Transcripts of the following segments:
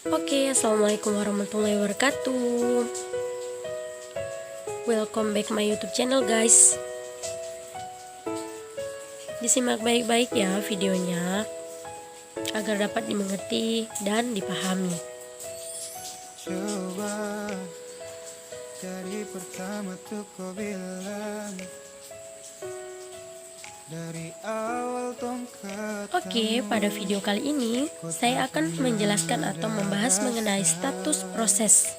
Oke, assalamualaikum warahmatullahi wabarakatuh. Welcome back my YouTube channel, guys. Disimak baik-baik ya videonya agar dapat dimengerti dan dipahami. Coba dari pertama tuh kau bilang dari awal tongkat. Oke, pada video kali ini saya akan menjelaskan atau membahas mengenai status proses.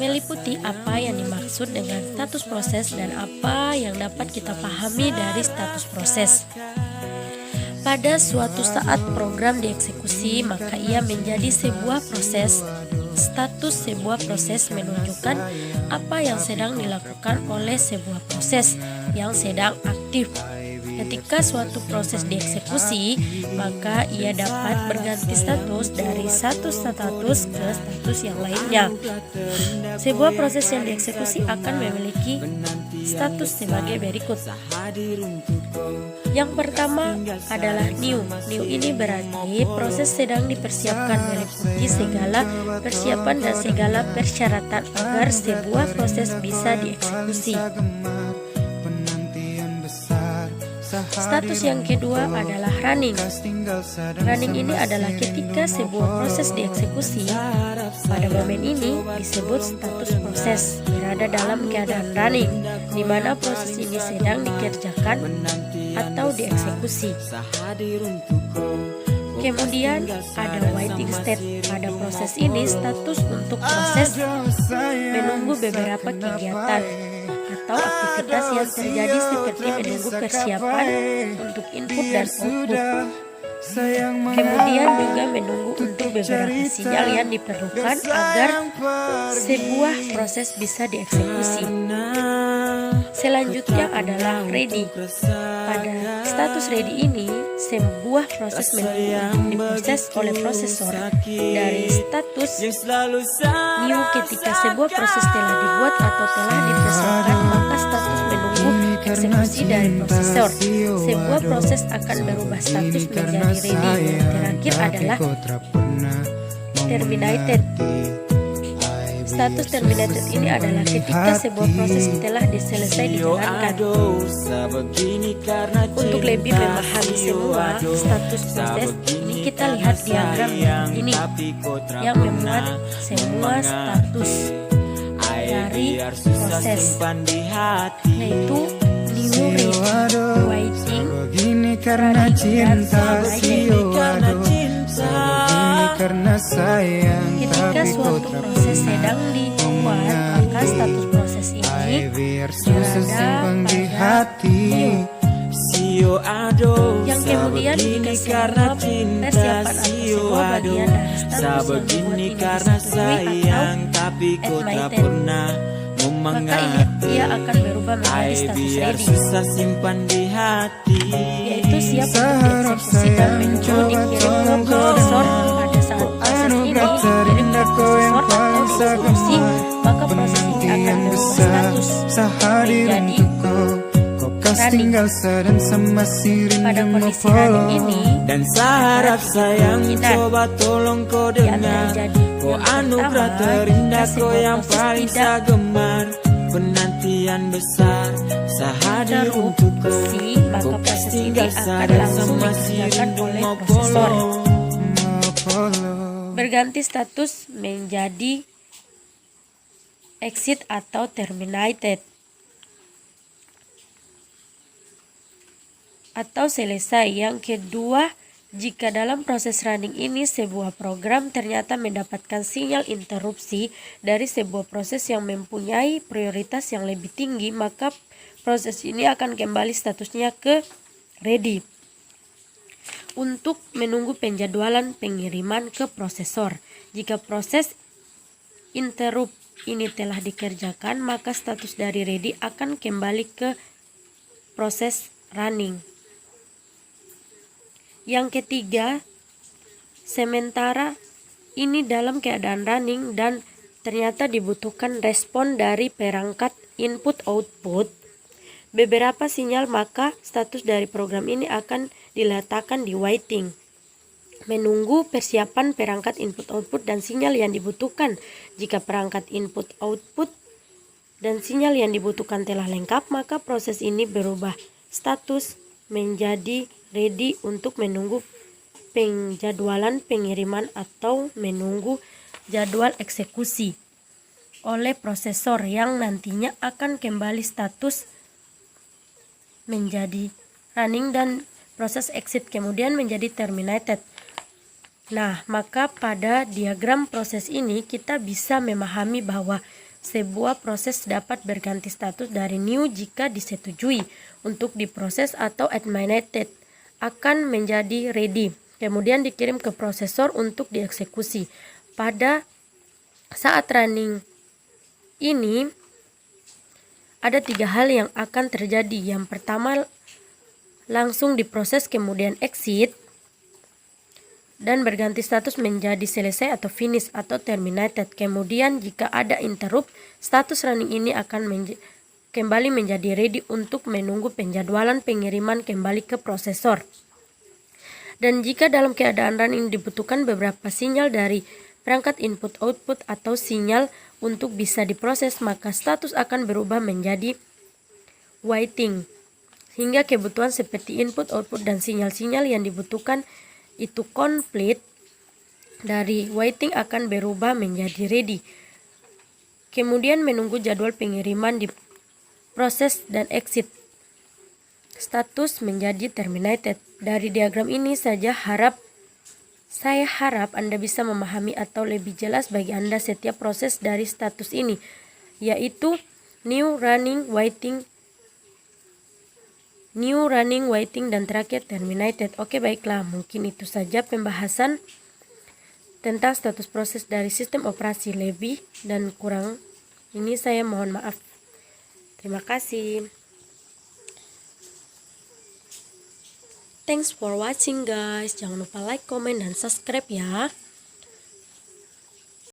Meliputi apa yang dimaksud dengan status proses dan apa yang dapat kita pahami dari status proses. Pada suatu saat program dieksekusi, maka ia menjadi sebuah proses. Status sebuah proses menunjukkan apa yang sedang dilakukan oleh sebuah proses yang sedang aktif. Ketika suatu proses dieksekusi, maka ia dapat berganti status dari satu status ke status yang lainnya. Sebuah proses yang dieksekusi akan memiliki status sebagai berikut. Yang pertama adalah new. New ini berarti proses sedang dipersiapkan, meliputi segala persiapan dan segala persyaratan agar sebuah proses bisa dieksekusi. Status yang kedua adalah running. Running ini adalah ketika sebuah proses dieksekusi. Pada momen ini disebut status proses berada dalam keadaan running, di mana proses ini sedang dikerjakan atau dieksekusi. Kemudian ada waiting state. Pada proses ini status untuk proses menunggu beberapa kegiatan atau aktivitas yang terjadi seperti menunggu persiapan untuk input dan output. Kemudian juga menunggu untuk beberapa sinyal yang diperlukan agar sebuah proses bisa dieksekusi. Selanjutnya adalah ready. Pada status ready ini, sebuah proses menunggu untuk diproses oleh prosesor. Dari status new, ketika sebuah proses telah dibuat atau telah diproseskan, maka status menunggu eksekusi dari prosesor. Sebuah proses akan berubah status menjadi ready. Terakhir adalah terminated. Status terminated ini adalah ketika sebuah proses telah selesai dijalankan. Untuk lebih memahami semua status proses ini, kita lihat diagram ini yang memuat semua status dari proses, yaitu new, ready, waiting, karena cinta, karena sayang. Ketika suatu proses sedang dibuat, maka status proses ini berada pada new. Yang kemudian jika semua persiapan atau semua bagian dari status yang dibuat ini disetujui atau admitted, maka ini ia akan berubah menjadi status ready, yaitu siap untuk dieksekusi dan menunggu dikirim ke prosesor. Pada saat proses ini dikirim ke prosesor atau dieksekusi, maka proses ini akan berubah status menjadi running. Pada kondisi running ini dan sarap sayang, coba tolong kau dengar. Kau anugerah terindah, kau yang paling saya gemar. Penantian besar sehadir untuk kau. Maka proses ini akan langsung dikerjakan oleh prosesor. Berganti status menjadi exit atau terminated atau selesai. Yang kedua, jika dalam proses running ini sebuah program ternyata mendapatkan sinyal interupsi dari sebuah proses yang mempunyai prioritas yang lebih tinggi, maka proses ini akan kembali statusnya ke ready untuk menunggu penjadwalan pengiriman ke prosesor. Jika proses interrupt ini telah dikerjakan, maka status dari ready akan kembali ke proses running. Yang ketiga, sementara ini dalam keadaan running dan ternyata dibutuhkan respon dari perangkat input output, beberapa sinyal, maka status dari program ini akan diletakkan di waiting. Menunggu persiapan perangkat input-output dan sinyal yang dibutuhkan. Jika perangkat input-output dan sinyal yang dibutuhkan telah lengkap, maka proses ini berubah status menjadi ready untuk menunggu penjadwalan pengiriman atau menunggu jadwal eksekusi oleh prosesor yang nantinya akan kembali status menjadi running dan proses exit kemudian menjadi terminated. Nah, maka pada diagram proses ini kita bisa memahami bahwa sebuah proses dapat berganti status dari new jika disetujui untuk diproses atau terminated akan menjadi ready, kemudian dikirim ke prosesor untuk dieksekusi. Pada saat running ini ada 3 hal yang akan terjadi. Yang pertama, langsung diproses kemudian exit dan berganti status menjadi selesai atau finish atau terminated. Kemudian jika ada interrupt, status running ini akan kembali menjadi ready untuk menunggu penjadwalan pengiriman kembali ke prosesor. Dan jika dalam keadaan running dibutuhkan beberapa sinyal dari perangkat input-output atau sinyal untuk bisa diproses, maka status akan berubah menjadi waiting. Hingga kebutuhan seperti input-output dan sinyal-sinyal yang dibutuhkan itu complete, dari waiting akan berubah menjadi ready. Kemudian menunggu jadwal pengiriman di proses dan exit. Status menjadi terminated. Dari diagram ini saja saya harap Anda bisa memahami atau lebih jelas bagi Anda setiap proses dari status ini, yaitu new, running, waiting, dan terakhir terminated. Oke, baiklah, mungkin itu saja pembahasan tentang status proses dari sistem operasi. Lebih dan kurang ini saya mohon maaf. Terima kasih. Thanks for watching guys. Jangan lupa like, comment, dan subscribe ya.